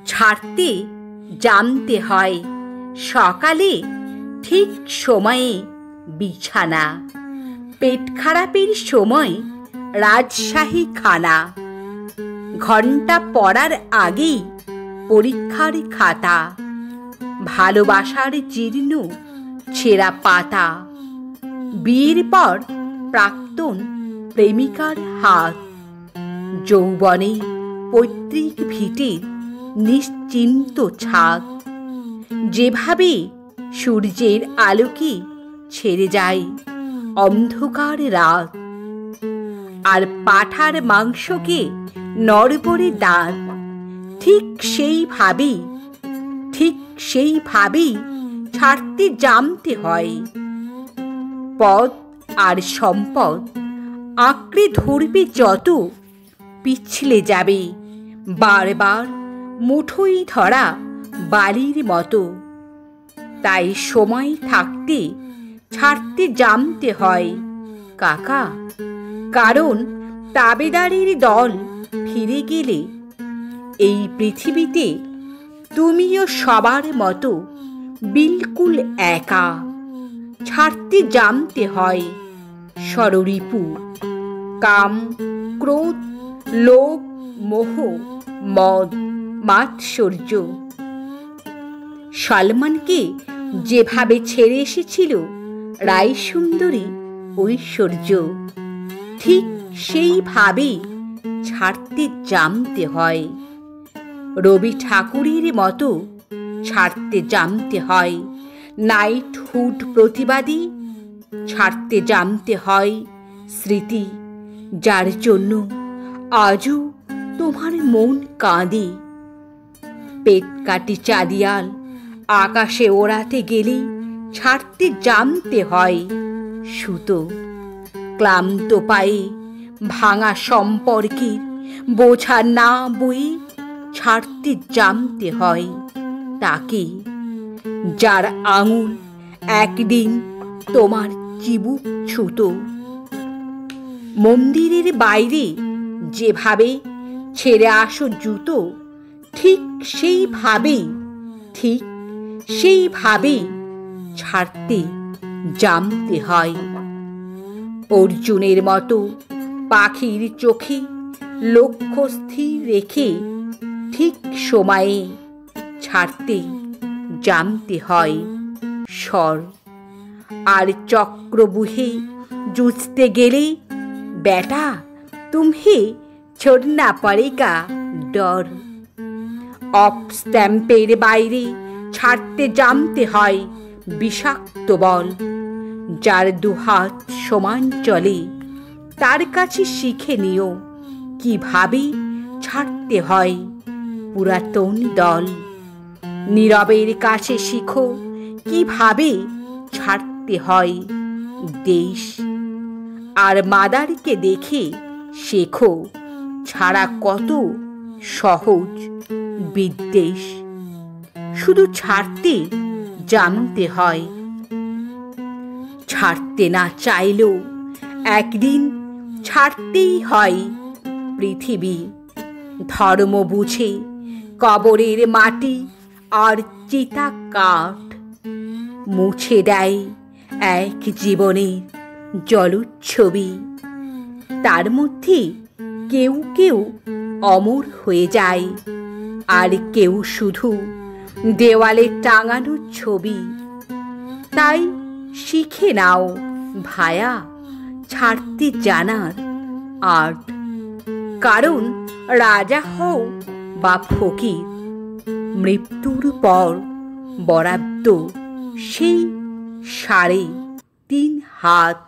ছাড়তে জানতে হয় সকালে ঠিক সময়ে বিছানা, পেট খারাপের সময় রাজশাহী খানা, ঘন্টা পড়ার আগেই পরীক্ষার খাতা, ভালোবাসার জীর্ণ ছেঁড়া পাতা, বিয়ের পর প্রাক্তন প্রেমিকার হাত, যৌবনে পৈতৃক ভিটের নিশ্চিন্ত ছাদ, যেভাবে সূর্যের আলোকে ছেড়ে যায় অন্ধকার রাত, আর পাঁঠার মাংসকে নড়বড়ে দাঁত, ঠিক সেইভাবেই ছাড়তে জানতে হয়। পদ আর সম্পদ আঁকড়ে ধরবে যত, পিছলে যাবে বারবার মুঠোই ধরা বালির মতো। তাই সময় থাকতে ছাড়তে জানতে হয় কাকা, কারণ তাবেদারের দল ফিরে গেলে এই পৃথিবীতে তুমিও সবার মতো বিলকুল একা। ছাড়তে জানতে হয় ষড়রিপু, কাম, ক্রোধ, লোভ, মোহ, মদ, মাৎসর্য। সলমনকে যেভাবে ছেড়ে এসেছিল রায়সুন্দরী ঐশ্বর্য, ঠিক সেইভাবেই ছাড়তে জানতে হয় রবি ঠাকুরের মতো। ছাড়তে জানতে হয় নাইটহুড প্রতিবাদী, ছাড়তে জানতে হয় স্মৃতি, যার জন্য আজও তোমার মন কাঁদে। পেট কাটি চাঁদিয়াল আকাশে ওড়াতে গেলে ছাড়তে জানতে হয় সুতো, ক্লান্ত পায়ে ভাঙা সম্পর্কের বোঝা না বয়ে ছাড়তে জানতে হয় তাকে, যার আঙুল একদিন তোমার চিবুক ছুতো। মন্দিরের বাইরে যেভাবে ছেড়ে আসো জুতো, ঠিক সেইভাবেই ছাড়তে জানতে হয়। অর্জুনের মতো পাখির চোখে লক্ষ্য স্থির রেখে ঠিক সময়ে ছাড়তে জানতে হয় স্বর। আর চক্রবুহে জুঝতে গেলে বেটা তুমহে ছোড়না পড়েগা ডর। অফ স্ট্যাম্পের বাইরে ছাড়তে জানতে হয় বিষাক্ত বল, যার দুহাত সমান চলে তার কাছে শিখে নিও কিভাবে ছাড়তে হয় পুরাতন দল। নীরবের কাছে শিখো কিভাবে ছাড়তে হয় দেশ, আর মাদারকে দেখে শেখো ছাড়া কত সহজ বিদ্বেষ। শুধু ছাড়তে জানতে হয়, ছাড়তে না চাইলেও একদিন ছাড়তেই হয় পৃথিবী। ধর্ম বুঝে কবরের মাটি আর চিতা কাঠ মুছে দেয় এক জীবনের জলচ্ছবি। তার মধ্যে কেউ কেউ অমর হয়ে যায়, আর কেউ শুধু দেওয়ালে টাঙানো ছবি। তাই শিখে নাও ভায়া ছাড়তে জানার আর্ট, কারণ রাজা হও বা ফকির, মৃত্যুর পর বরাদ্দ সেই 3.5 হাত।